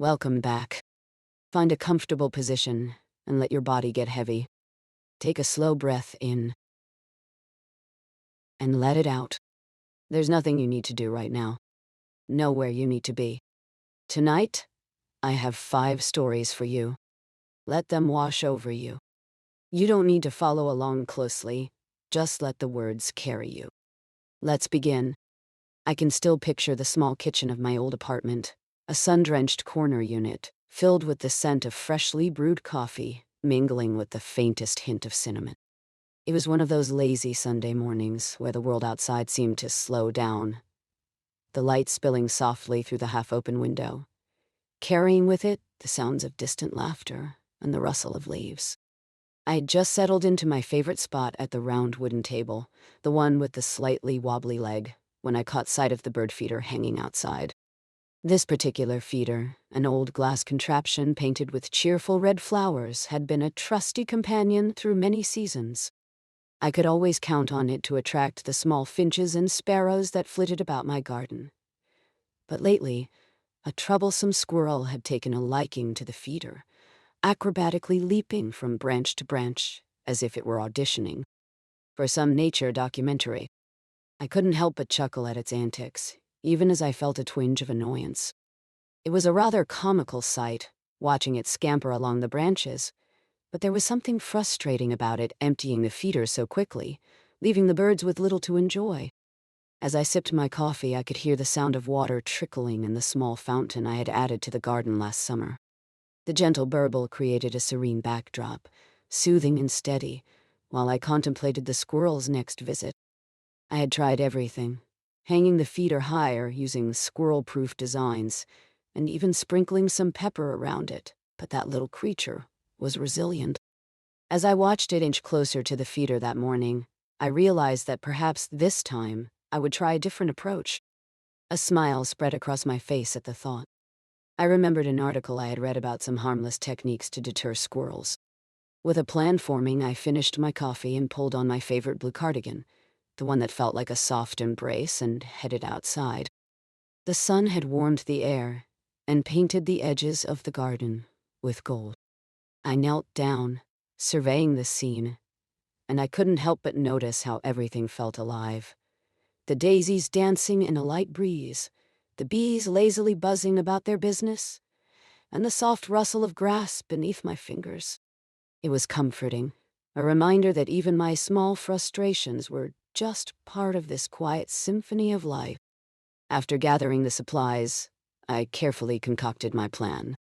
Welcome back. Find a comfortable position and let your body get heavy. Take a slow breath in and let it out. There's nothing you need to do right now. Know where you need to be. Tonight, I have 5 stories for you. Let them wash over you. You don't need to follow along closely. Just let the words carry you. Let's begin. I can still picture the small kitchen of my old apartment, a sun-drenched corner unit, filled with the scent of freshly brewed coffee, mingling with the faintest hint of cinnamon. It was one of those lazy Sunday mornings where the world outside seemed to slow down, the light spilling softly through the half-open window, carrying with it the sounds of distant laughter and the rustle of leaves. I had just settled into my favorite spot at the round wooden table, the one with the slightly wobbly leg, when I caught sight of the bird feeder hanging outside. This particular feeder, an old glass contraption painted with cheerful red flowers, had been a trusty companion through many seasons. I could always count on it to attract the small finches and sparrows that flitted about my garden. But lately, a troublesome squirrel had taken a liking to the feeder, acrobatically leaping from branch to branch as if it were auditioning for some nature documentary. I couldn't help but chuckle at its antics, even as I felt a twinge of annoyance. It was a rather comical sight, watching it scamper along the branches, but there was something frustrating about it emptying the feeder so quickly, leaving the birds with little to enjoy. As I sipped my coffee, I could hear the sound of water trickling in the small fountain I had added to the garden last summer. The gentle burble created a serene backdrop, soothing and steady, while I contemplated the squirrel's next visit. I had tried everything, hanging the feeder higher using squirrel-proof designs, and even sprinkling some pepper around it, but that little creature was resilient. As I watched it inch closer to the feeder that morning, I realized that perhaps this time I would try a different approach. A smile spread across my face at the thought. I remembered an article I had read about some harmless techniques to deter squirrels. With a plan forming, I finished my coffee and pulled on my favorite blue cardigan, the one that felt like a soft embrace, and headed outside. The sun had warmed the air and painted the edges of the garden with gold. I knelt down, surveying the scene, and I couldn't help but notice how everything felt alive. The daisies dancing in a light breeze, the bees lazily buzzing about their business, and the soft rustle of grass beneath my fingers. It was comforting, a reminder that even my small frustrations were just part of this quiet symphony of life. After gathering the supplies, I carefully concocted my plan.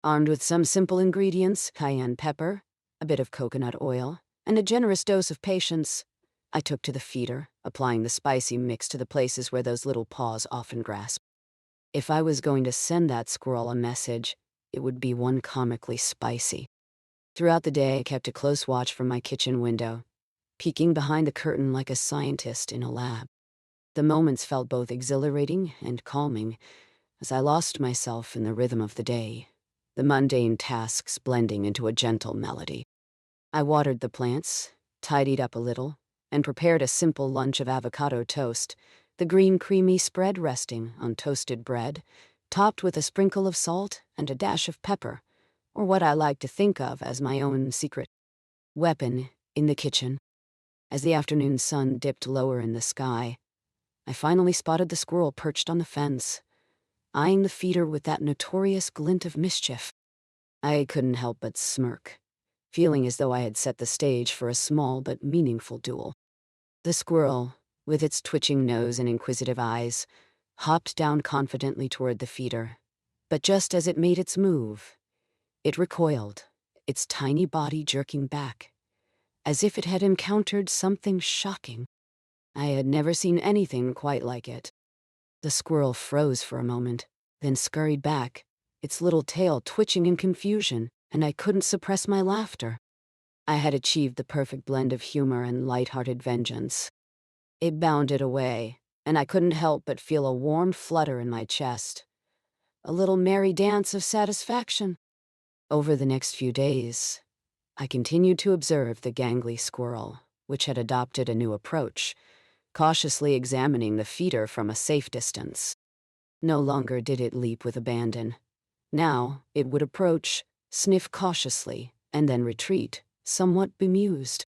Armed with some simple ingredients, cayenne pepper, a bit of coconut oil, and a generous dose of patience, I took to the feeder, applying the spicy mix to the places where those little paws often grasp. If I was going to send that squirrel a message, it would be one comically spicy. Throughout the day, I kept a close watch from my kitchen window, peeking behind the curtain like a scientist in a lab. The moments felt both exhilarating and calming as I lost myself in the rhythm of the day, the mundane tasks blending into a gentle melody. I watered the plants, tidied up a little, and prepared a simple lunch of avocado toast, the green creamy spread resting on toasted bread, topped with a sprinkle of salt and a dash of pepper, or what I like to think of as my own secret weapon in the kitchen. As the afternoon sun dipped lower in the sky, I finally spotted the squirrel perched on the fence, eyeing the feeder with that notorious glint of mischief. I couldn't help but smirk, feeling as though I had set the stage for a small but meaningful duel. The squirrel, with its twitching nose and inquisitive eyes, hopped down confidently toward the feeder, but just as it made its move, it recoiled, its tiny body jerking back, as if it had encountered something shocking. I had never seen anything quite like it. The squirrel froze for a moment, then scurried back, its little tail twitching in confusion, and I couldn't suppress my laughter. I had achieved the perfect blend of humor and light-hearted vengeance. It bounded away, and I couldn't help but feel a warm flutter in my chest, a little merry dance of satisfaction. Over the next few days, I continued to observe the gangly squirrel, which had adopted a new approach, cautiously examining the feeder from a safe distance. No longer did it leap with abandon. Now it would approach, sniff cautiously, and then retreat, somewhat bemused.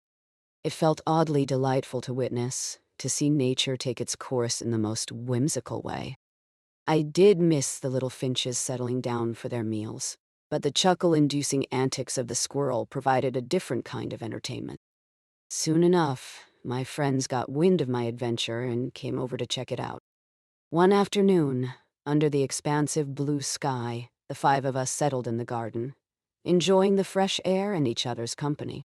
It felt oddly delightful to witness, to see nature take its course in the most whimsical way. I did miss the little finches settling down for their meals, but the chuckle-inducing antics of the squirrel provided a different kind of entertainment. Soon enough, my friends got wind of my adventure and came over to check it out. One afternoon, under the expansive blue sky, the five of us settled in the garden, enjoying the fresh air and each other's company.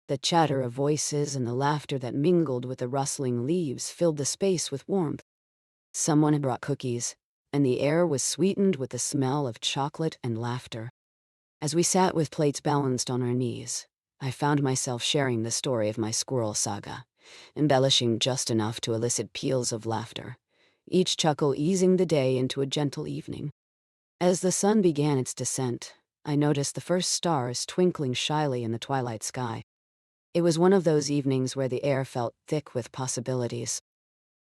The chatter of voices and the laughter that mingled with the rustling leaves filled the space with warmth. Someone had brought cookies, and the air was sweetened with the smell of chocolate and laughter. As we sat with plates balanced on our knees, I found myself sharing the story of my squirrel saga, embellishing just enough to elicit peals of laughter, each chuckle easing the day into a gentle evening. As the sun began its descent, I noticed the first stars twinkling shyly in the twilight sky. It was one of those evenings where the air felt thick with possibilities.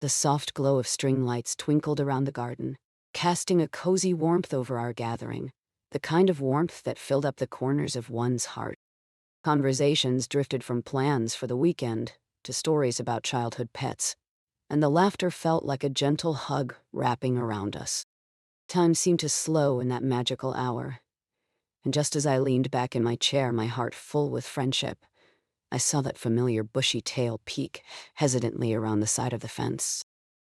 The soft glow of string lights twinkled around the garden, casting a cozy warmth over our gathering, the kind of warmth that filled up the corners of one's heart. Conversations drifted from plans for the weekend to stories about childhood pets, and the laughter felt like a gentle hug wrapping around us. Time seemed to slow in that magical hour, and just as I leaned back in my chair, my heart full with friendship, I saw that familiar bushy tail peek hesitantly around the side of the fence.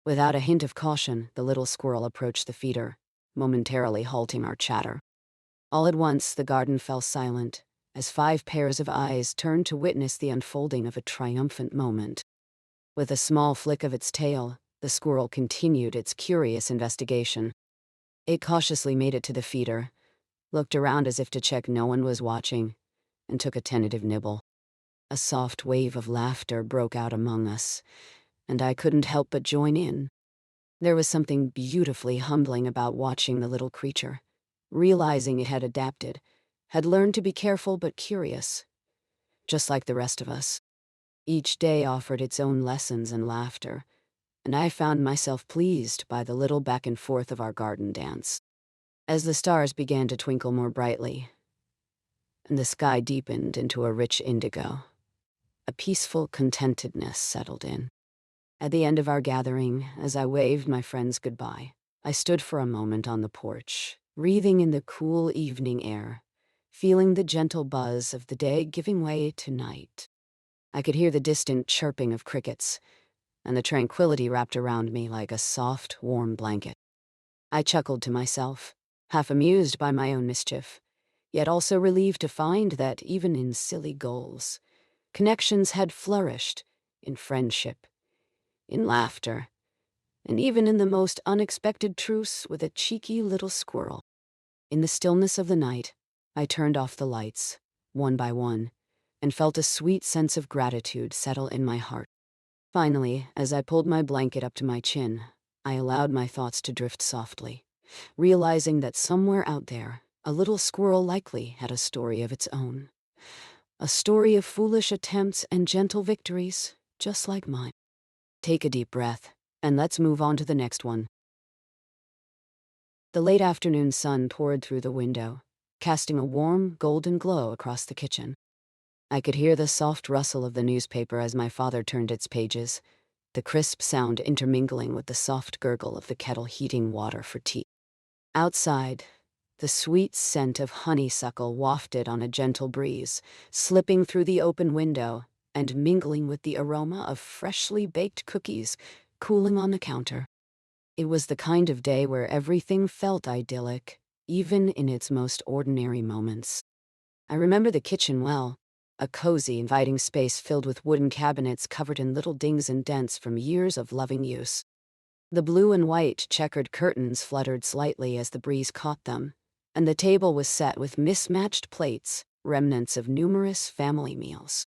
Without a hint of caution, the little squirrel approached the feeder, momentarily halting our chatter. All at once, the garden fell silent, as 5 pairs of eyes turned to witness the unfolding of a triumphant moment. With a small flick of its tail, the squirrel continued its curious investigation. It cautiously made it to the feeder, looked around as if to check no one was watching, and took a tentative nibble. A soft wave of laughter broke out among us, and I couldn't help but join in. There was something beautifully humbling about watching the little creature, realizing it had adapted, had learned to be careful but curious, just like the rest of us. Each day offered its own lessons and laughter, and I found myself pleased by the little back and forth of our garden dance. As the stars began to twinkle more brightly, and the sky deepened into a rich indigo, a peaceful contentedness settled in. At the end of our gathering, as I waved my friends goodbye, I stood for a moment on the porch, breathing in the cool evening air, feeling the gentle buzz of the day giving way to night. I could hear the distant chirping of crickets, and the tranquility wrapped around me like a soft, warm blanket. I chuckled to myself, half amused by my own mischief, yet also relieved to find that even in silly goals, connections had flourished in friendship, in laughter, and even in the most unexpected truce with a cheeky little squirrel. In the stillness of the night, I turned off the lights, one by one, and felt a sweet sense of gratitude settle in my heart. Finally, as I pulled my blanket up to my chin, I allowed my thoughts to drift softly, realizing that somewhere out there, a little squirrel likely had a story of its own. A story of foolish attempts and gentle victories, just like mine. Take a deep breath, and let's move on to the next one. The late afternoon sun poured through the window, casting a warm, golden glow across the kitchen. I could hear the soft rustle of the newspaper as my father turned its pages, the crisp sound intermingling with the soft gurgle of the kettle heating water for tea. Outside, the sweet scent of honeysuckle wafted on a gentle breeze, slipping through the open window and mingling with the aroma of freshly baked cookies cooling on the counter. It was the kind of day where everything felt idyllic, even in its most ordinary moments. I remember the kitchen well, a cozy, inviting space filled with wooden cabinets covered in little dings and dents from years of loving use. The blue and white checkered curtains fluttered slightly as the breeze caught them, and the table was set with mismatched plates, remnants of numerous family meals.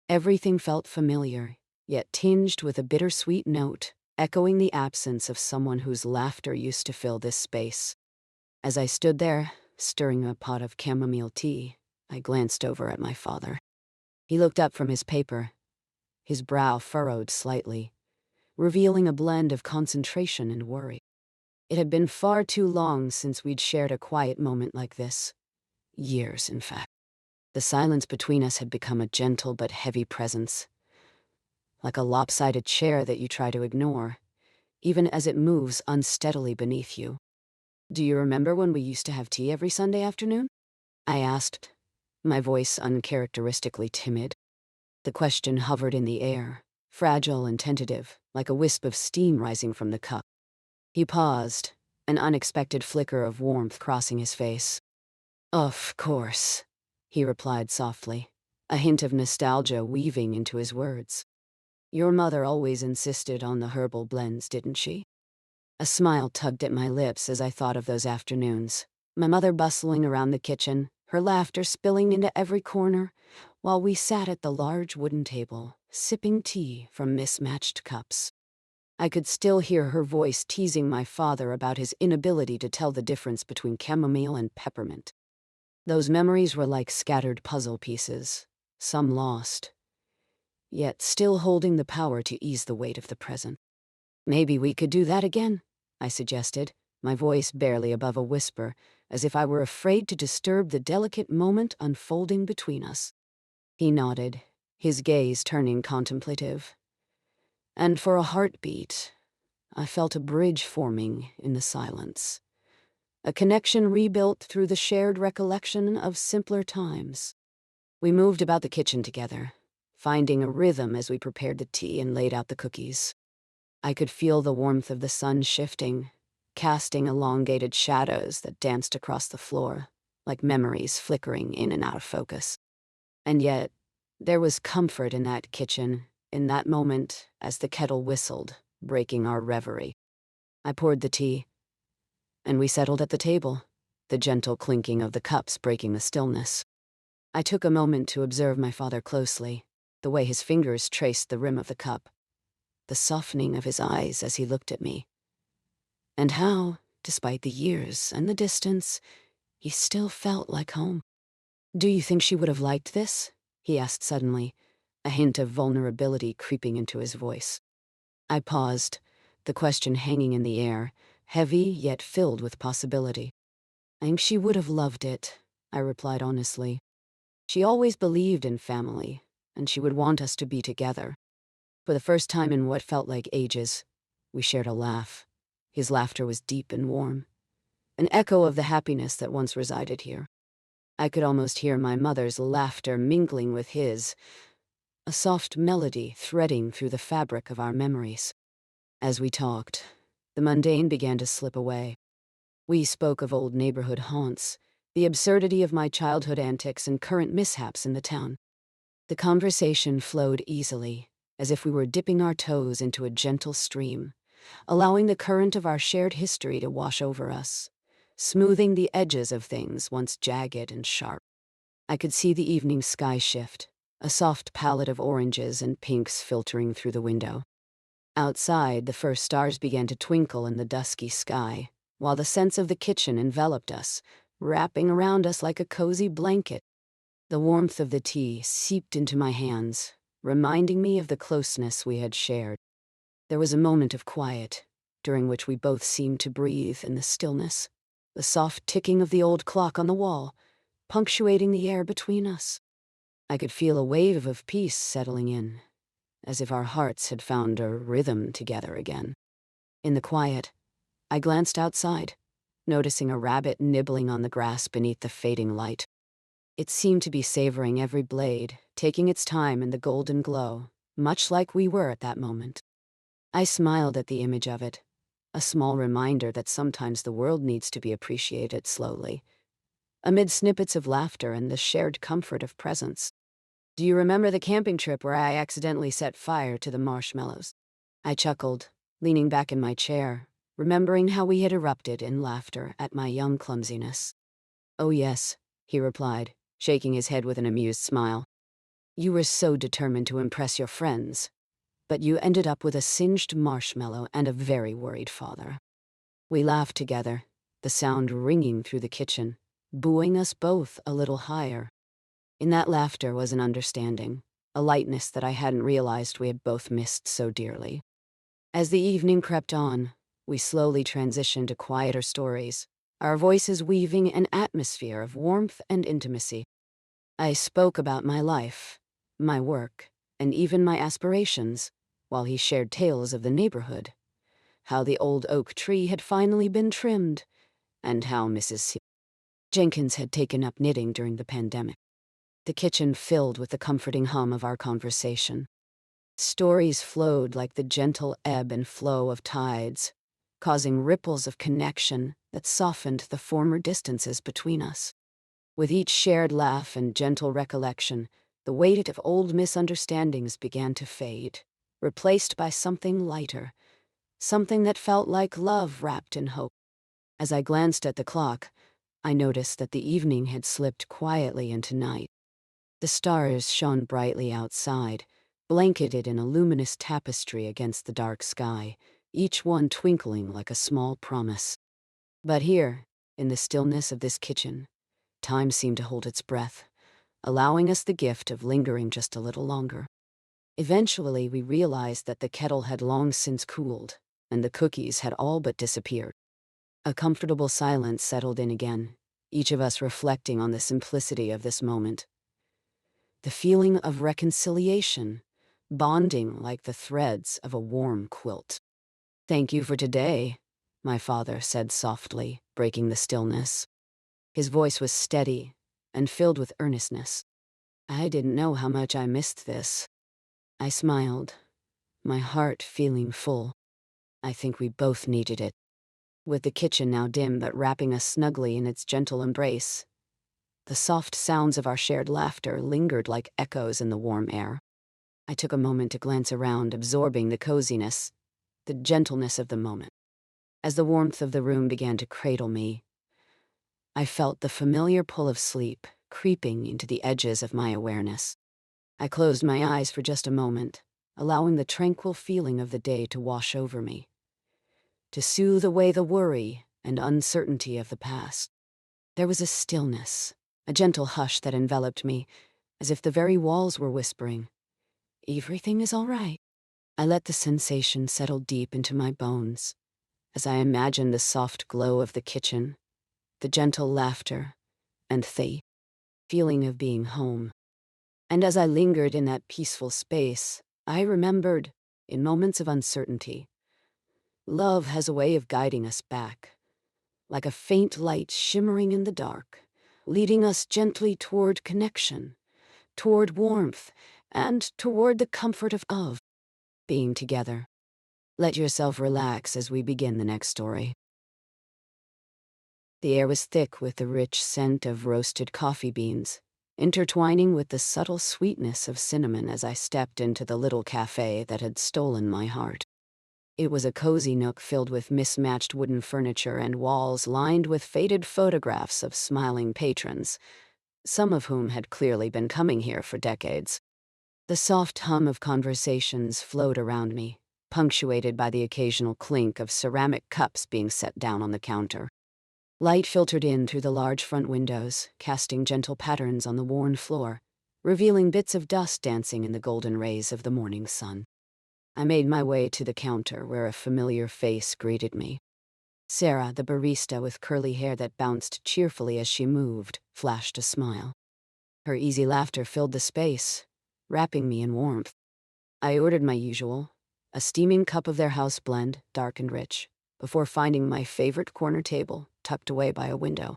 Everything felt familiar, yet tinged with a bittersweet note, echoing the absence of someone whose laughter used to fill this space. As I stood there, stirring a pot of chamomile tea, I glanced over at my father. He looked up from his paper, his brow furrowed slightly, revealing a blend of concentration and worry. It had been far too long since we'd shared a quiet moment like this. Years, in fact. The silence between us had become a gentle but heavy presence, like a lopsided chair that you try to ignore, even as it moves unsteadily beneath you. "Do you remember when we used to have tea every Sunday afternoon?" I asked, my voice uncharacteristically timid. The question hovered in the air, fragile and tentative, like a wisp of steam rising from the cup. He paused, an unexpected flicker of warmth crossing his face. "Of course," he replied softly, a hint of nostalgia weaving into his words. "Your mother always insisted on the herbal blends, didn't she?" A smile tugged at my lips as I thought of those afternoons. My mother bustling around the kitchen, her laughter spilling into every corner, while we sat at the large wooden table, sipping tea from mismatched cups. I could still hear her voice teasing my father about his inability to tell the difference between chamomile and peppermint. Those memories were like scattered puzzle pieces, some lost, yet still holding the power to ease the weight of the present. "Maybe we could do that again," I suggested, my voice barely above a whisper, as if I were afraid to disturb the delicate moment unfolding between us. He nodded, his gaze turning contemplative. And for a heartbeat, I felt a bridge forming in the silence. A connection rebuilt through the shared recollection of simpler times. We moved about the kitchen together, finding a rhythm as we prepared the tea and laid out the cookies. I could feel the warmth of the sun shifting, casting elongated shadows that danced across the floor, like memories flickering in and out of focus. And yet, there was comfort in that kitchen, in that moment as the kettle whistled, breaking our reverie. I poured the tea, and we settled at the table, the gentle clinking of the cups breaking the stillness. I took a moment to observe my father closely, the way his fingers traced the rim of the cup, the softening of his eyes as he looked at me, and how, despite the years and the distance, he still felt like home. "Do you think she would have liked this?" he asked suddenly, a hint of vulnerability creeping into his voice. I paused, the question hanging in the air, heavy yet filled with possibility. "I think she would have loved it," I replied honestly. "She always believed in family, and she would want us to be together." For the first time in what felt like ages, we shared a laugh. His laughter was deep and warm, an echo of the happiness that once resided here. I could almost hear my mother's laughter mingling with his, a soft melody threading through the fabric of our memories. As we talked, the mundane began to slip away. We spoke of old neighborhood haunts, the absurdity of my childhood antics and current mishaps in the town. The conversation flowed easily, as if we were dipping our toes into a gentle stream, allowing the current of our shared history to wash over us, smoothing the edges of things once jagged and sharp. I could see the evening sky shift, a soft palette of oranges and pinks filtering through the window. Outside, the first stars began to twinkle in the dusky sky, while the scents of the kitchen enveloped us, wrapping around us like a cozy blanket. The warmth of the tea seeped into my hands, reminding me of the closeness we had shared. There was a moment of quiet, during which we both seemed to breathe in the stillness, the soft ticking of the old clock on the wall, punctuating the air between us. I could feel a wave of peace settling in, as if our hearts had found a rhythm together again. In the quiet, I glanced outside, noticing a rabbit nibbling on the grass beneath the fading light. It seemed to be savoring every blade, taking its time in the golden glow, much like we were at that moment. I smiled at the image of it, a small reminder that sometimes the world needs to be appreciated slowly, amid snippets of laughter and the shared comfort of presence. "Do you remember the camping trip where I accidentally set fire to the marshmallows?" I chuckled, leaning back in my chair, remembering how we had erupted in laughter at my young clumsiness. "Oh yes," he replied, shaking his head with an amused smile. "You were so determined to impress your friends, but you ended up with a singed marshmallow and a very worried father." We laughed together, the sound ringing through the kitchen, buoying us both a little higher. In that laughter was an understanding, a lightness that I hadn't realized we had both missed so dearly. As the evening crept on, We slowly transitioned to quieter stories, our voices weaving an atmosphere of warmth and intimacy. I spoke about my life, my work, and even my aspirations, while he shared tales of the neighborhood, how the old oak tree had finally been trimmed, and how Mrs. Jenkins had taken up knitting during the pandemic. The kitchen filled with the comforting hum of our conversation. Stories flowed like the gentle ebb and flow of tides, causing ripples of connection that softened the former distances between us. With each shared laugh and gentle recollection, the weight of old misunderstandings began to fade, replaced by something lighter, something that felt like love wrapped in hope. As I glanced at the clock, I noticed that the evening had slipped quietly into night. The stars shone brightly outside, blanketed in a luminous tapestry against the dark sky, each one twinkling like a small promise. But here, in the stillness of this kitchen, time seemed to hold its breath, allowing us the gift of lingering just a little longer. Eventually, we realized that the kettle had long since cooled, and the cookies had all but disappeared. A comfortable silence settled in again, each of us reflecting on the simplicity of this moment. The feeling of reconciliation, bonding like the threads of a warm quilt. "Thank you for today," my father said softly, breaking the stillness. His voice was steady and filled with earnestness. I didn't know how much I missed this. I smiled, my heart feeling full. I think we both needed it. With the kitchen now dim but wrapping us snugly in its gentle embrace, the soft sounds of our shared laughter lingered like echoes in the warm air. I took a moment to glance around, absorbing the coziness, the gentleness of the moment. As the warmth of the room began to cradle me, I felt the familiar pull of sleep creeping into the edges of my awareness. I closed my eyes for just a moment, allowing the tranquil feeling of the day to wash over me, to soothe away the worry and uncertainty of the past. There was a stillness, a gentle hush that enveloped me, as if the very walls were whispering, "Everything is all right." I let the sensation settle deep into my bones, as I imagined the soft glow of the kitchen, the gentle laughter, and the feeling of being home. And as I lingered in that peaceful space, I remembered, in moments of uncertainty, love has a way of guiding us back, like a faint light shimmering in the dark, leading us gently toward connection, toward warmth, and toward the comfort of being together. Let yourself relax as we begin the next story. The air was thick with the rich scent of roasted coffee beans, intertwining with the subtle sweetness of cinnamon as I stepped into the little cafe that had stolen my heart. It was a cozy nook filled with mismatched wooden furniture and walls lined with faded photographs of smiling patrons, some of whom had clearly been coming here for decades. The soft hum of conversations flowed around me, punctuated by the occasional clink of ceramic cups being set down on the counter. Light filtered in through the large front windows, casting gentle patterns on the worn floor, revealing bits of dust dancing in the golden rays of the morning sun. I made my way to the counter where a familiar face greeted me. Sarah, the barista with curly hair that bounced cheerfully as she moved, flashed a smile. Her easy laughter filled the space, wrapping me in warmth. I ordered my usual, a steaming cup of their house blend, dark and rich, before finding my favorite corner table, tucked away by a window.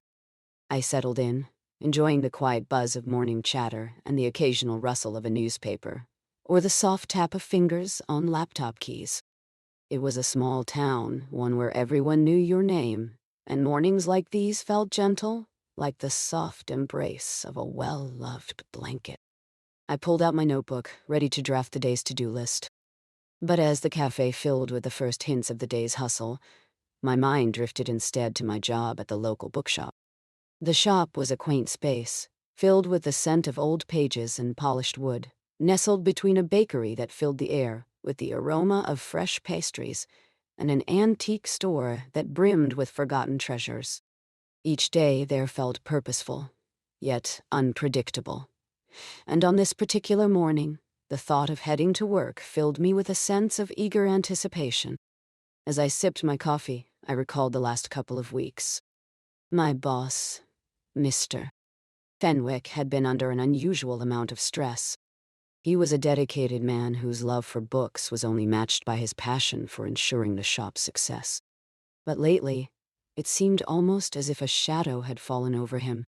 I settled in, enjoying the quiet buzz of morning chatter and the occasional rustle of a newspaper, or the soft tap of fingers on laptop keys. It was a small town, one where everyone knew your name, and mornings like these felt gentle, like the soft embrace of a well-loved blanket. I pulled out my notebook, ready to draft the day's to-do list. But as the cafe filled with the first hints of the day's hustle, my mind drifted instead to my job at the local bookshop. The shop was a quaint space, filled with the scent of old pages and polished wood, nestled between a bakery that filled the air with the aroma of fresh pastries and an antique store that brimmed with forgotten treasures. Each day there felt purposeful, yet unpredictable. And on this particular morning, the thought of heading to work filled me with a sense of eager anticipation. As I sipped my coffee, I recalled the last couple of weeks. My boss, Mr. Fenwick, had been under an unusual amount of stress. He was a dedicated man whose love for books was only matched by his passion for ensuring the shop's success. But lately, it seemed almost as if a shadow had fallen over him.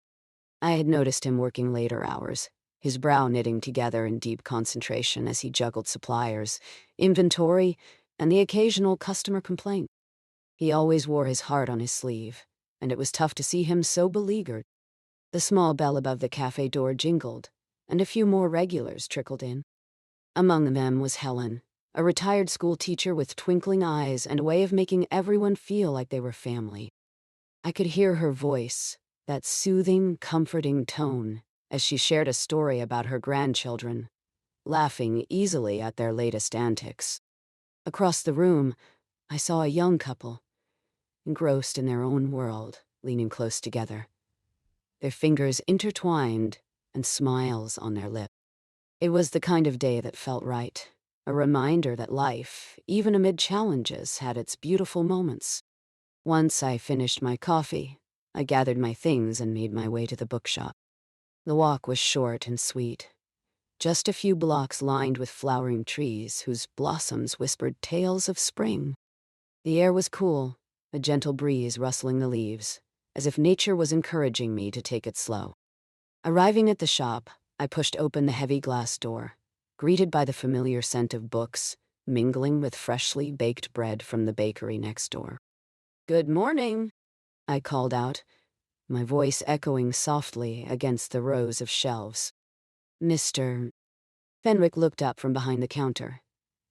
I had noticed him working later hours, his brow knitting together in deep concentration as he juggled suppliers, inventory, and the occasional customer complaint. He always wore his heart on his sleeve, and it was tough to see him so beleaguered. The small bell above the cafe door jingled, and a few more regulars trickled in. Among them was Helen, a retired school teacher with twinkling eyes and a way of making everyone feel like they were family. I could hear her voice, that soothing, comforting tone, as she shared a story about her grandchildren, laughing easily at their latest antics. Across the room, I saw a young couple, engrossed in their own world, leaning close together, their fingers intertwined and smiles on their lips. It was the kind of day that felt right, a reminder that life, even amid challenges, had its beautiful moments. Once I finished my coffee, I gathered my things and made my way to the bookshop. The walk was short and sweet, just a few blocks lined with flowering trees whose blossoms whispered tales of spring. The air was cool, a gentle breeze rustling the leaves, as if nature was encouraging me to take it slow. Arriving at the shop, I pushed open the heavy glass door, greeted by the familiar scent of books, mingling with freshly baked bread from the bakery next door. "Good morning," I called out, my voice echoing softly against the rows of shelves. Mr. Fenwick looked up from behind the counter,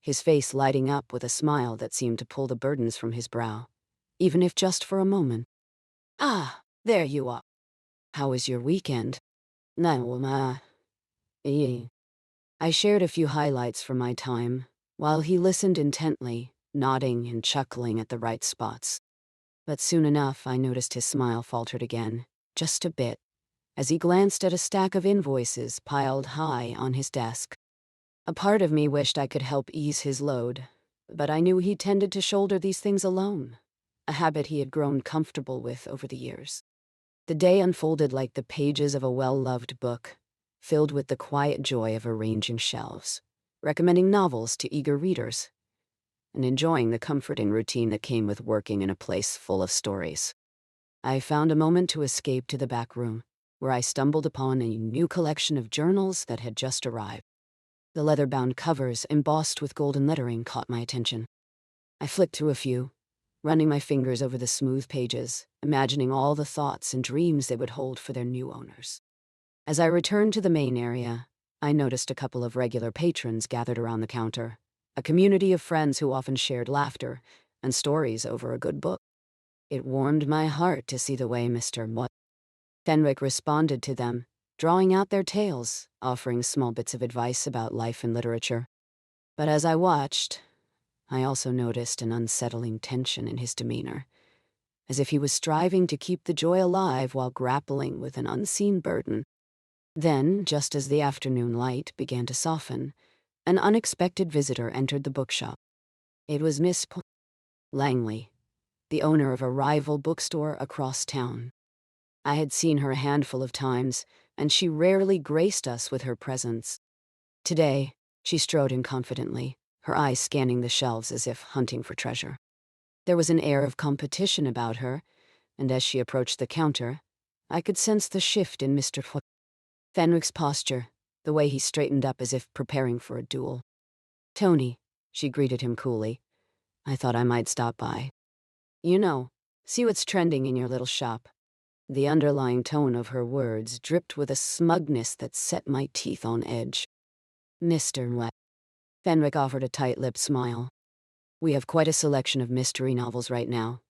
his face lighting up with a smile that seemed to pull the burdens from his brow, even if just for a moment. "Ah, there you are. How was your weekend?" "No, I shared a few highlights from my time, while he listened intently, nodding and chuckling at the right spots. But soon enough, I noticed his smile faltered again, just a bit, as he glanced at a stack of invoices piled high on his desk. A part of me wished I could help ease his load, but I knew he tended to shoulder these things alone, a habit he had grown comfortable with over the years. The day unfolded like the pages of a well-loved book, filled with the quiet joy of arranging shelves, recommending novels to eager readers, and enjoying the comforting routine that came with working in a place full of stories. I found a moment to escape to the back room, where I stumbled upon a new collection of journals that had just arrived. The leather-bound covers, embossed with golden lettering, caught my attention. I flicked through a few, running my fingers over the smooth pages, imagining all the thoughts and dreams they would hold for their new owners. As I returned to the main area, I noticed a couple of regular patrons gathered around the counter, a community of friends who often shared laughter and stories over a good book. It warmed my heart to see the way Mr. Fenwick responded to them, drawing out their tales, offering small bits of advice about life and literature. But as I watched, I also noticed an unsettling tension in his demeanor, as if he was striving to keep the joy alive while grappling with an unseen burden. Then, just as the afternoon light began to soften, an unexpected visitor entered the bookshop. It was Miss Langley, the owner of a rival bookstore across town. I had seen her a handful of times, and she rarely graced us with her presence. Today, she strode in confidently, her eyes scanning the shelves as if hunting for treasure. There was an air of competition about her, and as she approached the counter, I could sense the shift in Mr. Fenwick's posture, the way he straightened up as if preparing for a duel. "Tony," she greeted him coolly. "I thought I might stop by. You know, see what's trending in your little shop." The underlying tone of her words dripped with a smugness that set my teeth on edge. "Mr. Fenwick offered a tight-lipped smile. "We have quite a selection of mystery novels right now,"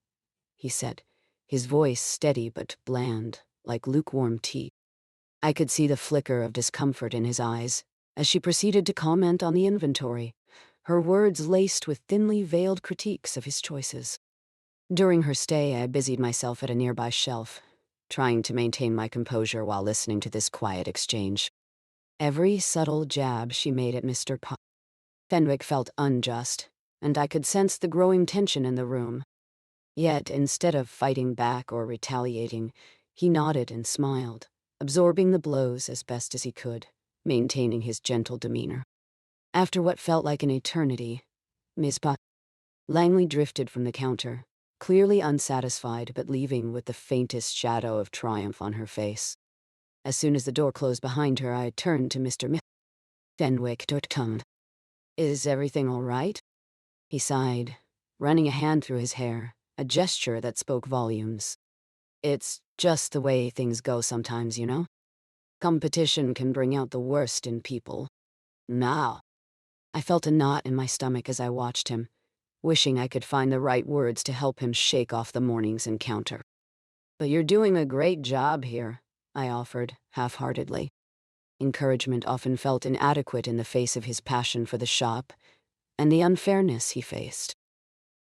he said, his voice steady but bland, like lukewarm tea. I could see the flicker of discomfort in his eyes as she proceeded to comment on the inventory, her words laced with thinly veiled critiques of his choices. During her stay, I busied myself at a nearby shelf, trying to maintain my composure while listening to this quiet exchange. Every subtle jab she made at Mr. Fenwick felt unjust, and I could sense the growing tension in the room. Yet, instead of fighting back or retaliating, he nodded and smiled, absorbing the blows as best as he could, maintaining his gentle demeanor. After what felt like an eternity, Ms. Langley drifted from the counter, clearly unsatisfied but leaving with the faintest shadow of triumph on her face. As soon as the door closed behind her, I turned to Mr. Fenwick. Is everything all right? He sighed, running a hand through his hair, a gesture that spoke volumes. It's just the way things go sometimes, you know? Competition can bring out the worst in people. Now. I felt a knot in my stomach as I watched him, wishing I could find the right words to help him shake off the morning's encounter. But you're doing a great job here, I offered, half-heartedly. Encouragement often felt inadequate in the face of his passion for the shop and the unfairness he faced.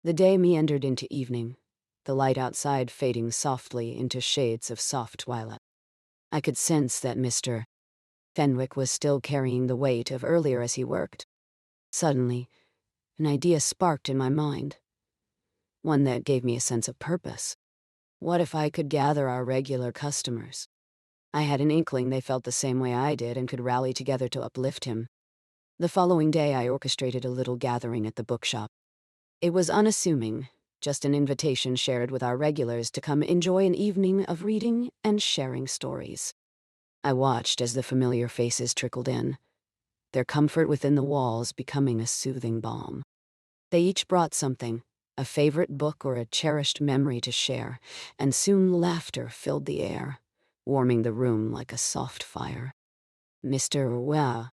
The day meandered into evening, the light outside fading softly into shades of soft twilight. I could sense that Mr. Fenwick was still carrying the weight of earlier as he worked. Suddenly, an idea sparked in my mind, one that gave me a sense of purpose. What if I could gather our regular customers? I had an inkling they felt the same way I did and could rally together to uplift him. The following day, I orchestrated a little gathering at the bookshop. It was unassuming, just an invitation shared with our regulars to come enjoy an evening of reading and sharing stories. I watched as the familiar faces trickled in, their comfort within the walls becoming a soothing balm. They each brought something, a favorite book or a cherished memory to share, and soon laughter filled the air, warming the room like a soft fire. Mr.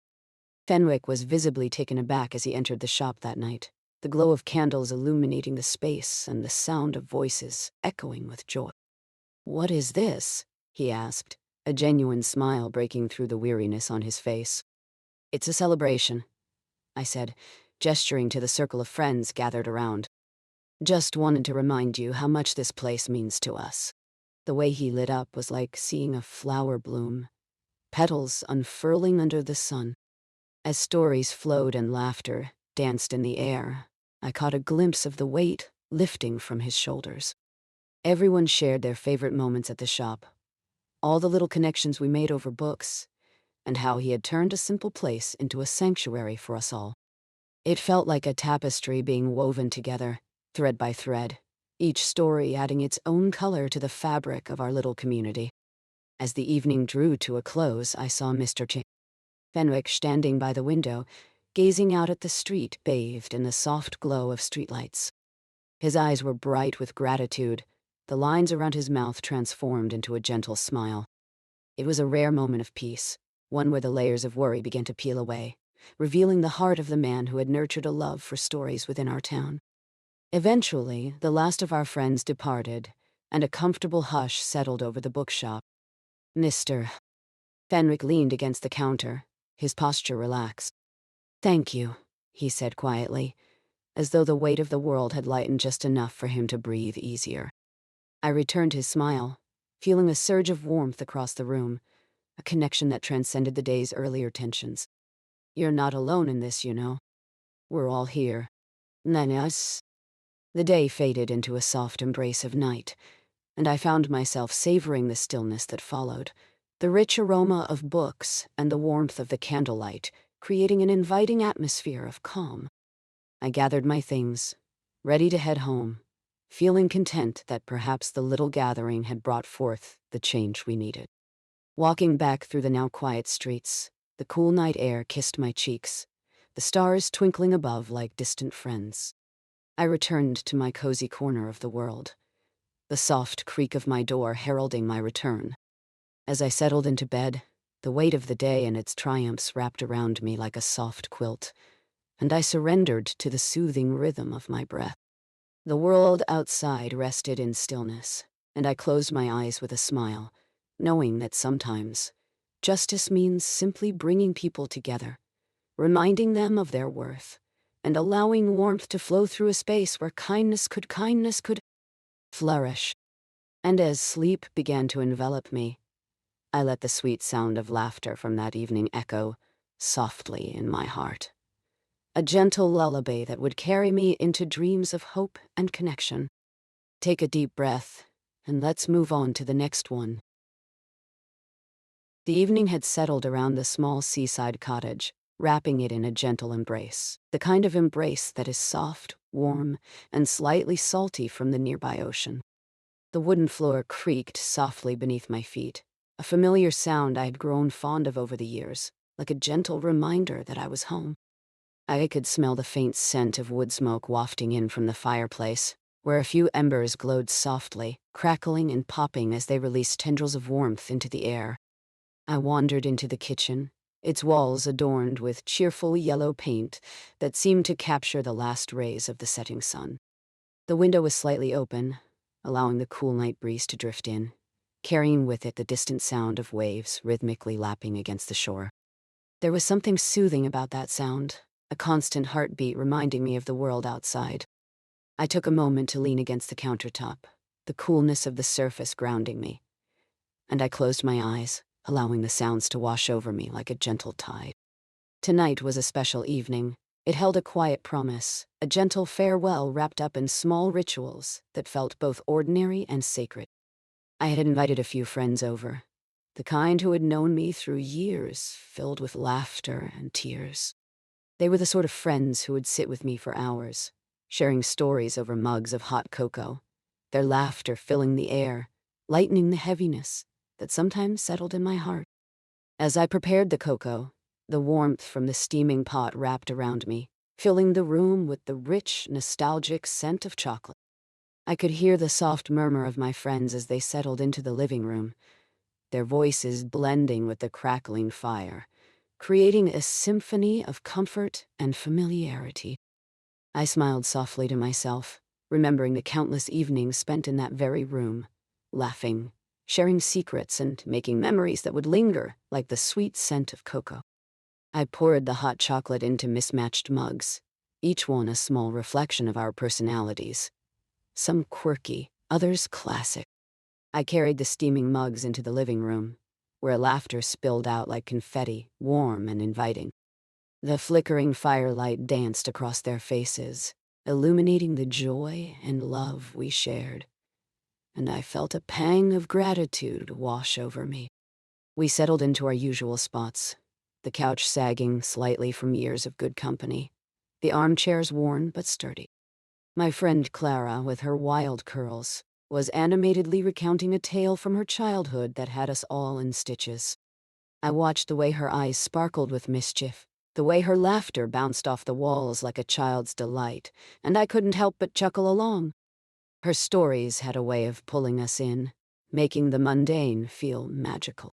Fenwick was visibly taken aback as he entered the shop that night, the glow of candles illuminating the space and the sound of voices echoing with joy. "What is this?" he asked, a genuine smile breaking through the weariness on his face. "It's a celebration," I said, gesturing to the circle of friends gathered around. "Just wanted to remind you how much this place means to us." The way he lit up was like seeing a flower bloom, petals unfurling under the sun. As stories flowed and laughter danced in the air, I caught a glimpse of the weight lifting from his shoulders. Everyone shared their favorite moments at the shop, all the little connections we made over books, and how he had turned a simple place into a sanctuary for us all. It felt like a tapestry being woven together, thread by thread, each story adding its own color to the fabric of our little community. As the evening drew to a close, I saw Mr. Fenwick standing by the window, gazing out at the street bathed in the soft glow of streetlights. His eyes were bright with gratitude, the lines around his mouth transformed into a gentle smile. It was a rare moment of peace, one where the layers of worry began to peel away, revealing the heart of the man who had nurtured a love for stories within our town. Eventually, the last of our friends departed, and a comfortable hush settled over the bookshop. Mr. Fenwick leaned against the counter, his posture relaxed. "Thank you," he said quietly, as though the weight of the world had lightened just enough for him to breathe easier. I returned his smile, feeling a surge of warmth across the room, a connection that transcended the day's earlier tensions. "You're not alone in this, you know. We're all here. Then us." The day faded into a soft embrace of night, and I found myself savoring the stillness that followed, the rich aroma of books and the warmth of the candlelight, creating an inviting atmosphere of calm. I gathered my things, ready to head home, feeling content that perhaps the little gathering had brought forth the change we needed. Walking back through the now quiet streets, the cool night air kissed my cheeks, the stars twinkling above like distant friends. I returned to my cozy corner of the world, the soft creak of my door heralding my return. As I settled into bed, the weight of the day and its triumphs wrapped around me like a soft quilt, and I surrendered to the soothing rhythm of my breath. The world outside rested in stillness, and I closed my eyes with a smile, knowing that sometimes justice means simply bringing people together, reminding them of their worth, and allowing warmth to flow through a space where kindness could flourish. And as sleep began to envelop me, I let the sweet sound of laughter from that evening echo softly in my heart. a gentle lullaby that would carry me into dreams of hope and connection. Take a deep breath, and let's move on to the next one. The evening had settled around the small seaside cottage, wrapping it in a gentle embrace, the kind of embrace that is soft, warm, and slightly salty from the nearby ocean. The wooden floor creaked softly beneath my feet, a familiar sound I had grown fond of over the years, like a gentle reminder that I was home. I could smell the faint scent of wood smoke wafting in from the fireplace, where a few embers glowed softly, crackling and popping as they released tendrils of warmth into the air. I wandered into the kitchen, its walls adorned with cheerful yellow paint that seemed to capture the last rays of the setting sun. The window was slightly open, allowing the cool night breeze to drift in, carrying with it the distant sound of waves rhythmically lapping against the shore. There was something soothing about that sound, a constant heartbeat reminding me of the world outside. I took a moment to lean against the countertop, the coolness of the surface grounding me, and I closed my eyes, allowing the sounds to wash over me like a gentle tide. Tonight was a special evening. It held a quiet promise, a gentle farewell wrapped up in small rituals that felt both ordinary and sacred. I had invited a few friends over, the kind who had known me through years, filled with laughter and tears. They were the sort of friends who would sit with me for hours, sharing stories over mugs of hot cocoa, their laughter filling the air, lightening the heaviness that sometimes settled in my heart. As I prepared the cocoa, the warmth from the steaming pot wrapped around me, filling the room with the rich, nostalgic scent of chocolate. I could hear the soft murmur of my friends as they settled into the living room, their voices blending with the crackling fire, creating a symphony of comfort and familiarity. I smiled softly to myself, remembering the countless evenings spent in that very room, laughing, sharing secrets, and making memories that would linger like the sweet scent of cocoa. I poured the hot chocolate into mismatched mugs, each one a small reflection of our personalities, some quirky, others classic. I carried the steaming mugs into the living room, where laughter spilled out like confetti, warm and inviting. The flickering firelight danced across their faces, illuminating the joy and love we shared, and I felt a pang of gratitude wash over me. We settled into our usual spots, the couch sagging slightly from years of good company, the armchairs worn but sturdy. My friend Clara, with her wild curls, was animatedly recounting a tale from her childhood that had us all in stitches. I watched the way her eyes sparkled with mischief, the way her laughter bounced off the walls like a child's delight, and I couldn't help but chuckle along. Her stories had a way of pulling us in, making the mundane feel magical.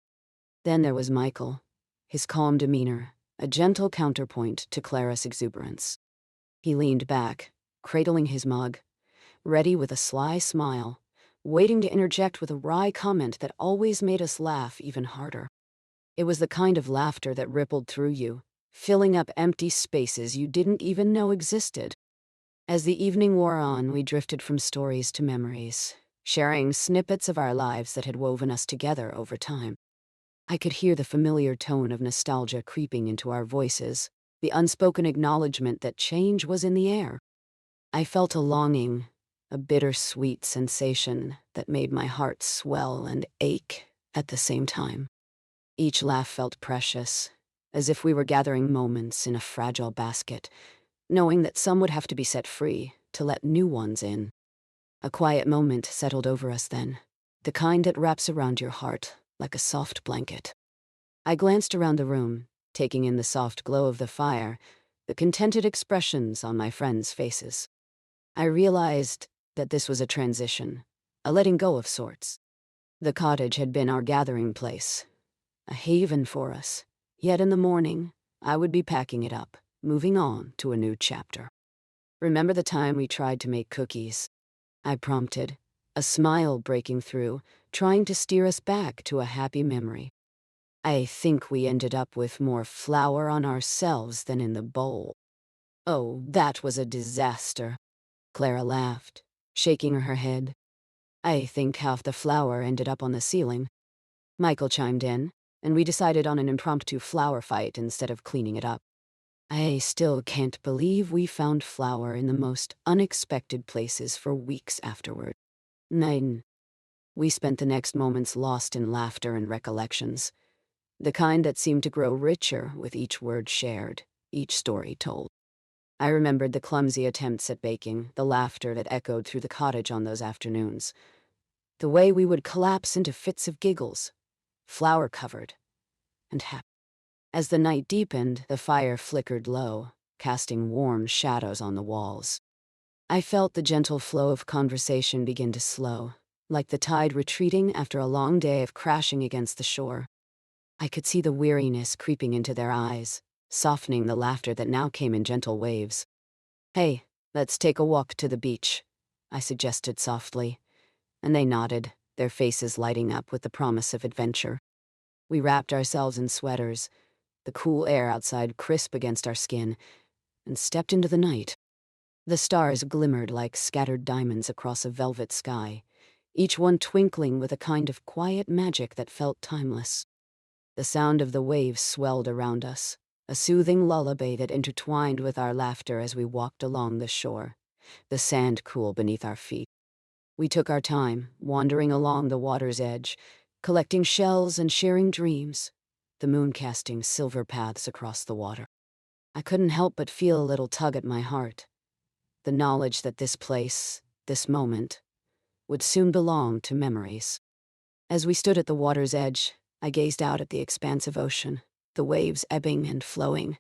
Then there was Michael, his calm demeanor, a gentle counterpoint to Clara's exuberance. He leaned back, cradling his mug, ready with a sly smile, waiting to interject with a wry comment that always made us laugh even harder. It was the kind of laughter that rippled through you, filling up empty spaces you didn't even know existed. As the evening wore on, we drifted from stories to memories, sharing snippets of our lives that had woven us together over time. I could hear the familiar tone of nostalgia creeping into our voices, the unspoken acknowledgement that change was in the air. I felt a longing, a bittersweet sensation that made my heart swell and ache at the same time. Each laugh felt precious, as if we were gathering moments in a fragile basket, knowing that some would have to be set free to let new ones in. A quiet moment settled over us then, the kind that wraps around your heart like a soft blanket. I glanced around the room, taking in the soft glow of the fire, the contented expressions on my friends' faces. I realized that this was a transition, a letting go of sorts. The cottage had been our gathering place, a haven for us, yet in the morning, I would be packing it up, moving on to a new chapter. Remember the time we tried to make cookies? I prompted, a smile breaking through, trying to steer us back to a happy memory. I think we ended up with more flour on ourselves than in the bowl. Oh, that was a disaster. Clara laughed, shaking her head. I think half the flour ended up on the ceiling. Michael chimed in, and we decided on an impromptu flour fight instead of cleaning it up. I still can't believe we found flour in the most unexpected places for weeks afterward. Nine. We spent the next moments lost in laughter and recollections, the kind that seemed to grow richer with each word shared, each story told. I remembered the clumsy attempts at baking, the laughter that echoed through the cottage on those afternoons, the way we would collapse into fits of giggles, flour-covered and happy. As the night deepened, the fire flickered low, casting warm shadows on the walls. I felt the gentle flow of conversation begin to slow, like the tide retreating after a long day of crashing against the shore. I could see the weariness creeping into their eyes, softening the laughter that now came in gentle waves. "Hey, let's take a walk to the beach," I suggested softly, and they nodded, their faces lighting up with the promise of adventure. We wrapped ourselves in sweaters, the cool air outside crisp against our skin, and stepped into the night. The stars glimmered like scattered diamonds across a velvet sky, each one twinkling with a kind of quiet magic that felt timeless. The sound of the waves swelled around us, a soothing lullaby that intertwined with our laughter as we walked along the shore, the sand cool beneath our feet. We took our time, wandering along the water's edge, collecting shells and sharing dreams, the moon casting silver paths across the water. I couldn't help but feel a little tug at my heart, the knowledge that this place, this moment, would soon belong to memories. As we stood at the water's edge, I gazed out at the expansive ocean, the waves ebbing and flowing,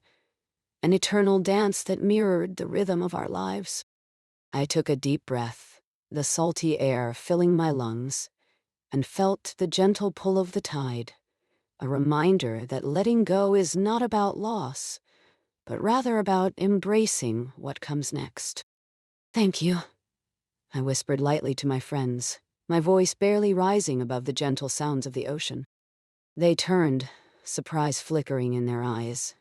an eternal dance that mirrored the rhythm of our lives. I took a deep breath, the salty air filling my lungs, and felt the gentle pull of the tide, a reminder that letting go is not about loss, but rather about embracing what comes next. "Thank you," I whispered lightly to my friends, my voice barely rising above the gentle sounds of the ocean. They turned, surprise flickering in their eyes,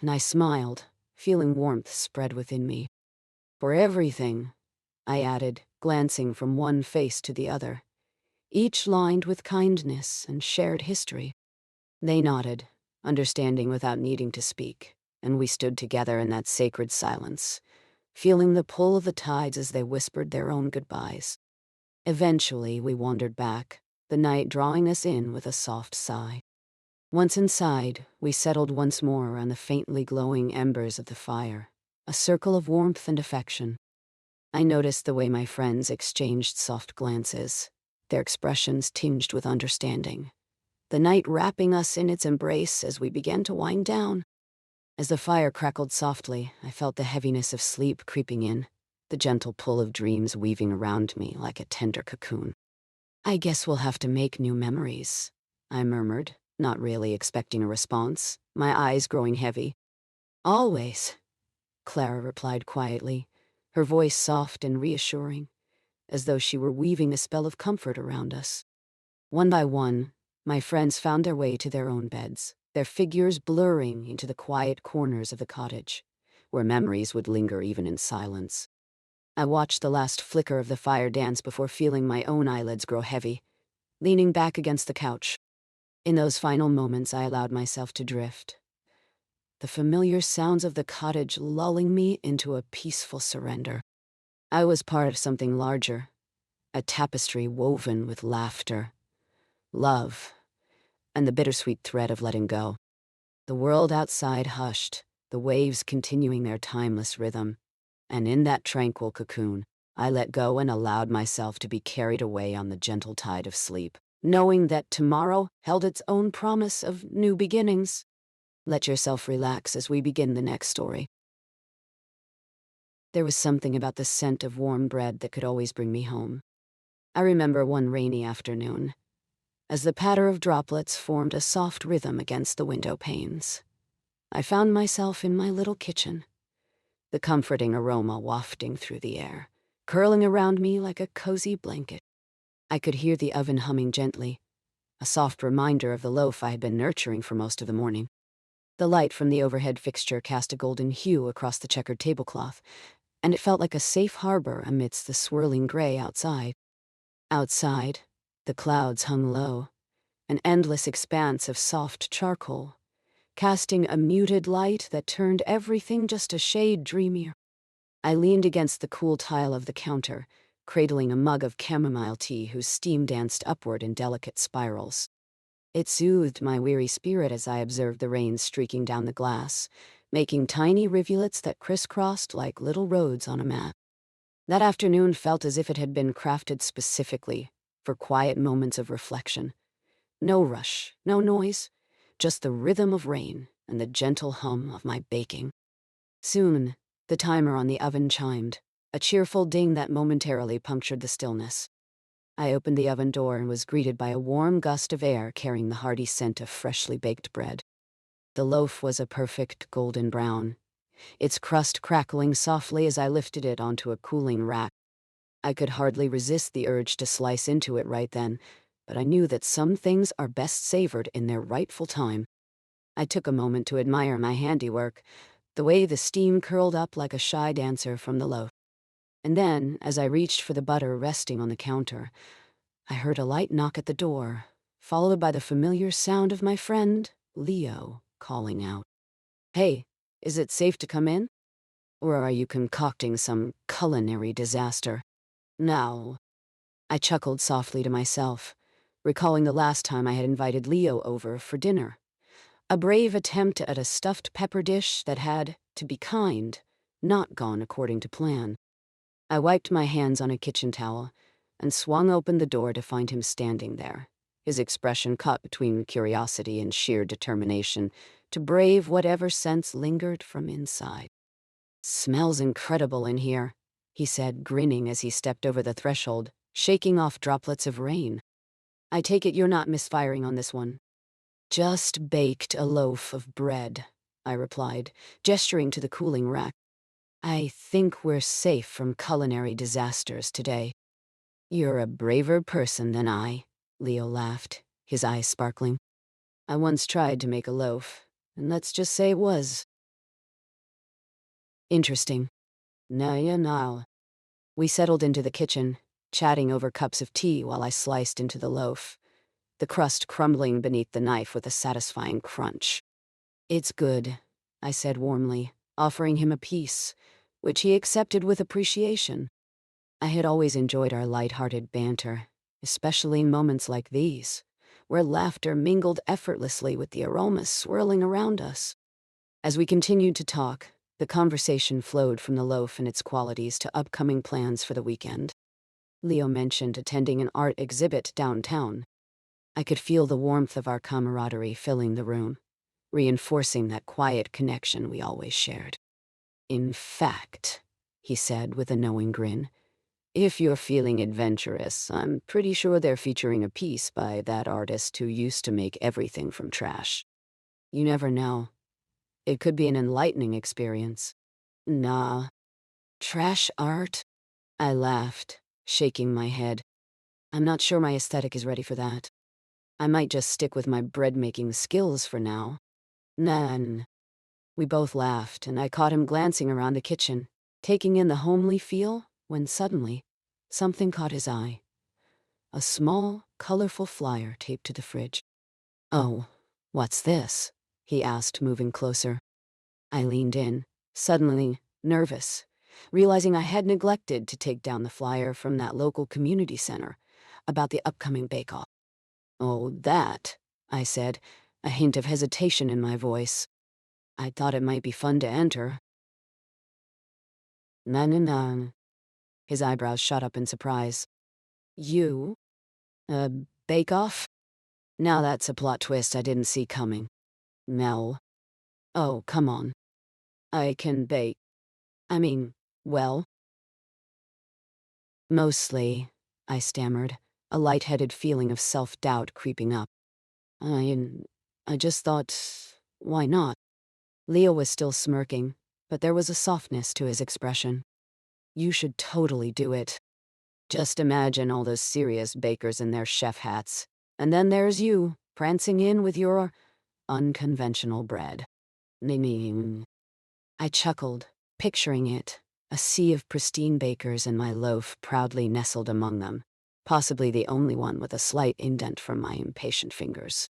and I smiled, feeling warmth spread within me. "For everything," I added, glancing from one face to the other, each lined with kindness and shared history. They nodded, understanding without needing to speak, and we stood together in that sacred silence, feeling the pull of the tides as they whispered their own goodbyes. Eventually, we wandered back, the night drawing us in with a soft sigh. Once inside, we settled once more around the faintly glowing embers of the fire, a circle of warmth and affection. I noticed the way my friends exchanged soft glances, their expressions tinged with understanding, the night wrapping us in its embrace as we began to wind down. As the fire crackled softly, I felt the heaviness of sleep creeping in, the gentle pull of dreams weaving around me like a tender cocoon. "I guess we'll have to make new memories," I murmured, not really expecting a response, my eyes growing heavy. "Always," Clara replied quietly, her voice soft and reassuring, as though she were weaving a spell of comfort around us. One by one, my friends found their way to their own beds, their figures blurring into the quiet corners of the cottage, where memories would linger even in silence. I watched the last flicker of the fire dance before feeling my own eyelids grow heavy, leaning back against the couch. In those final moments, I allowed myself to drift, the familiar sounds of the cottage lulling me into a peaceful surrender. I was part of something larger, a tapestry woven with laughter, love, and the bittersweet thread of letting go. The world outside hushed, the waves continuing their timeless rhythm, and in that tranquil cocoon, I let go and allowed myself to be carried away on the gentle tide of sleep, knowing that tomorrow held its own promise of new beginnings. Let yourself relax as we begin the next story. There was something about the scent of warm bread that could always bring me home. I remember one rainy afternoon, as the patter of droplets formed a soft rhythm against the window panes. I found myself in my little kitchen, the comforting aroma wafting through the air, curling around me like a cozy blanket. I could hear the oven humming gently, a soft reminder of the loaf I had been nurturing for most of the morning. The light from the overhead fixture cast a golden hue across the checkered tablecloth, and it felt like a safe harbor amidst the swirling gray outside. Outside, the clouds hung low, an endless expanse of soft charcoal, casting a muted light that turned everything just a shade dreamier. I leaned against the cool tile of the counter, cradling a mug of chamomile tea whose steam danced upward in delicate spirals. It soothed my weary spirit as I observed the rain streaking down the glass, making tiny rivulets that crisscrossed like little roads on a map. That afternoon felt as if it had been crafted specifically for quiet moments of reflection. No rush, no noise, just the rhythm of rain and the gentle hum of my baking. Soon, the timer on the oven chimed, a cheerful ding that momentarily punctured the stillness. I opened the oven door and was greeted by a warm gust of air carrying the hearty scent of freshly baked bread. The loaf was a perfect golden brown, its crust crackling softly as I lifted it onto a cooling rack. I could hardly resist the urge to slice into it right then, but I knew that some things are best savored in their rightful time. I took a moment to admire my handiwork, the way the steam curled up like a shy dancer from the loaf. And then, as I reached for the butter resting on the counter, I heard a light knock at the door, followed by the familiar sound of my friend, Leo, calling out. "Hey, is it safe to come in? Or are you concocting some culinary disaster?" "No." I chuckled softly to myself, recalling the last time I had invited Leo over for dinner. A brave attempt at a stuffed pepper dish that had, to be kind, not gone according to plan. I wiped my hands on a kitchen towel and swung open the door to find him standing there, his expression caught between curiosity and sheer determination to brave whatever sense lingered from inside. "Smells incredible in here," he said, grinning as he stepped over the threshold, shaking off droplets of rain. "I take it you're not misfiring on this one." "Just baked a loaf of bread," I replied, gesturing to the cooling rack. "I think we're safe from culinary disasters today." "You're a braver person than I," Leo laughed, his eyes sparkling. "I once tried to make a loaf, and let's just say it was interesting." Now. We settled into the kitchen, chatting over cups of tea while I sliced into the loaf, the crust crumbling beneath the knife with a satisfying crunch. "It's good," I said warmly, offering him a piece, which he accepted with appreciation. I had always enjoyed our light-hearted banter, especially in moments like these, where laughter mingled effortlessly with the aromas swirling around us. As we continued to talk, the conversation flowed from the loaf and its qualities to upcoming plans for the weekend. Leo mentioned attending an art exhibit downtown. I could feel the warmth of our camaraderie filling the room, reinforcing that quiet connection we always shared. "In fact," he said with a knowing grin, "if you're feeling adventurous, I'm pretty sure they're featuring a piece by that artist who used to make everything from trash. You never know. It could be an enlightening experience." "Nah, trash art?" I laughed, shaking my head. "I'm not sure my aesthetic is ready for that. I might just stick with my bread-making skills for now." "Nan." We both laughed, and I caught him glancing around the kitchen, taking in the homely feel, when suddenly, something caught his eye. A small, colorful flyer taped to the fridge. "Oh, what's this?" he asked, moving closer. I leaned in, suddenly nervous, realizing I had neglected to take down the flyer from that local community center about the upcoming bake-off. "Oh, that," I said, a hint of hesitation in my voice. "I thought it might be fun to enter." "Na. His eyebrows shot up in surprise. "You? A bake-off? Now that's a plot twist I didn't see coming." "No." "Oh, come on. I can bake. I mean, well, mostly," I stammered, a light-headed feeling of self-doubt creeping up. I I just thought, why not?" Leo was still smirking, but there was a softness to his expression. "You should totally do it. Just imagine all those serious bakers in their chef hats. And then there's you, prancing in with your unconventional bread." Ning. I chuckled, picturing it, a sea of pristine bakers and my loaf proudly nestled among them, possibly the only one with a slight indent from my impatient fingers.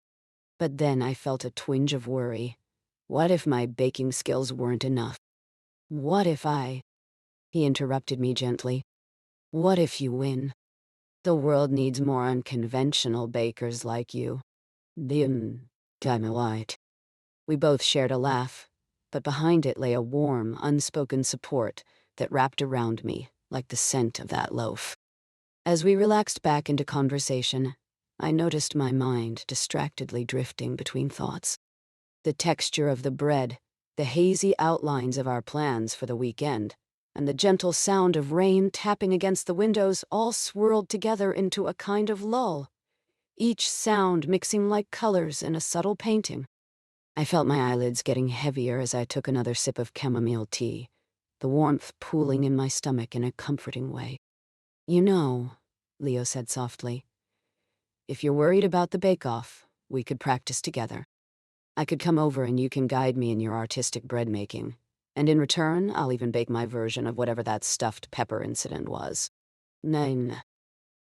But then I felt a twinge of worry, What if my baking skills weren't enough? What if I... He interrupted me gently. What if you win? The world needs more unconventional bakers like you. Dynamite. We both shared a laugh, but behind it lay a warm, unspoken support that wrapped around me like the scent of that loaf. As we relaxed back into conversation, I noticed my mind distractedly drifting between thoughts. The texture of the bread, the hazy outlines of our plans for the weekend, and the gentle sound of rain tapping against the windows all swirled together into a kind of lull, each sound mixing like colors in a subtle painting. I felt my eyelids getting heavier as I took another sip of chamomile tea, the warmth pooling in my stomach in a comforting way. You know, Leo said softly, if you're worried about the bake-off, we could practice together. I could come over and you can guide me in your artistic bread making. And in return, I'll even bake my version of whatever that stuffed pepper incident was. Nine.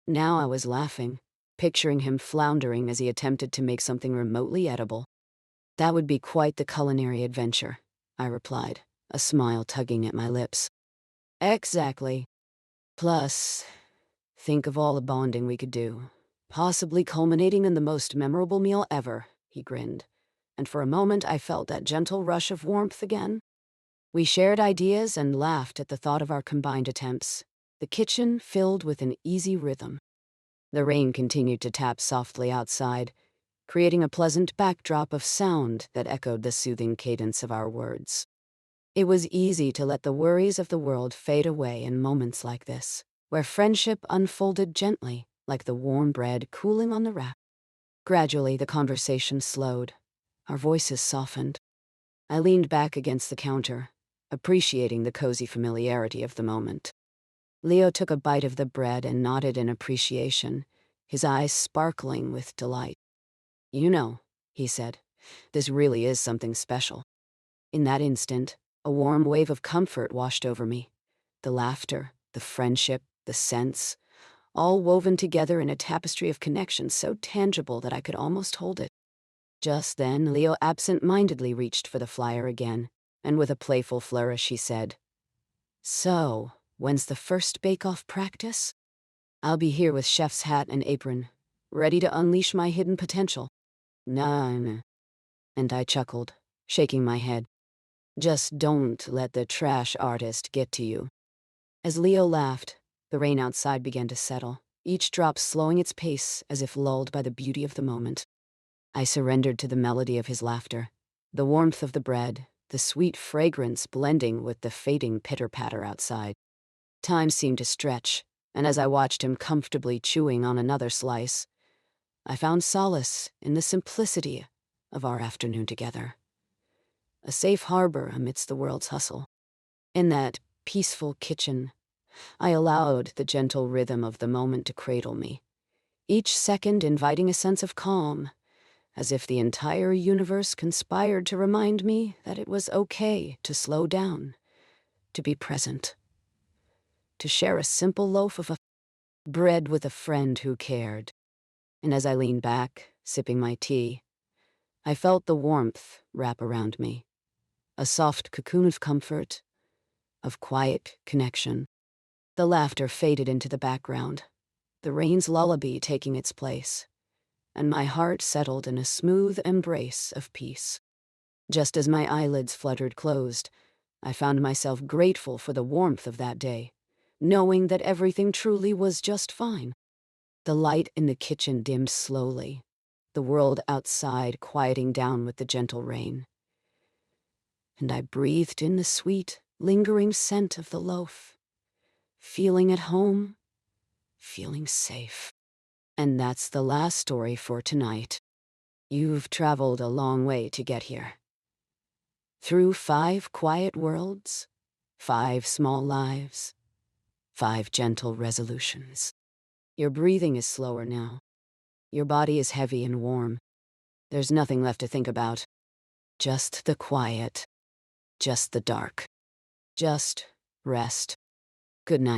Now I was laughing, picturing him floundering as he attempted to make something remotely edible. That would be quite the culinary adventure, I replied, a smile tugging at my lips. Exactly. Plus, think of all the bonding we could do, possibly culminating in the most memorable meal ever, he grinned. And for a moment I felt that gentle rush of warmth again. We shared ideas and laughed at the thought of our combined attempts, the kitchen filled with an easy rhythm. The rain continued to tap softly outside, creating a pleasant backdrop of sound that echoed the soothing cadence of our words. It was easy to let the worries of the world fade away in moments like this, where friendship unfolded gently, like the warm bread cooling on the rack. Gradually, the conversation slowed. Our voices softened. I leaned back against the counter, appreciating the cozy familiarity of the moment. Leo took a bite of the bread and nodded in appreciation, his eyes sparkling with delight. You know, he said, this really is something special. In that instant, a warm wave of comfort washed over me. The laughter, the friendship, the scents, all woven together in a tapestry of connection so tangible that I could almost hold it. Just then, Leo absent-mindedly reached for the flyer again, and with a playful flourish he said, So, when's the first bake-off practice? I'll be here with chef's hat and apron, ready to unleash my hidden potential. None. And I chuckled, shaking my head. Just don't let the trash artist get to you. As Leo laughed, the rain outside began to settle, each drop slowing its pace as if lulled by the beauty of the moment. I surrendered to the melody of his laughter, the warmth of the bread, the sweet fragrance blending with the fading pitter-patter outside. Time seemed to stretch, and as I watched him comfortably chewing on another slice, I found solace in the simplicity of our afternoon together. A safe harbor amidst the world's hustle. In that peaceful kitchen, I allowed the gentle rhythm of the moment to cradle me, each second inviting a sense of calm, as if the entire universe conspired to remind me that it was okay to slow down, to be present, to share a simple loaf of bread with a friend who cared. And as I leaned back, sipping my tea, I felt the warmth wrap around me, a soft cocoon of comfort, of quiet connection. The laughter faded into the background, the rain's lullaby taking its place, and my heart settled in a smooth embrace of peace. Just as my eyelids fluttered closed, I found myself grateful for the warmth of that day, knowing that everything truly was just fine. The light in the kitchen dimmed slowly, the world outside quieting down with the gentle rain. And I breathed in the sweet, lingering scent of the loaf, feeling at home, feeling safe. And that's the last story for tonight. You've traveled a long way to get here. Through 5 quiet worlds, 5 small lives, 5 gentle resolutions. Your breathing is slower now. Your body is heavy and warm. There's nothing left to think about. Just the quiet. Just the dark. Just rest. Good night.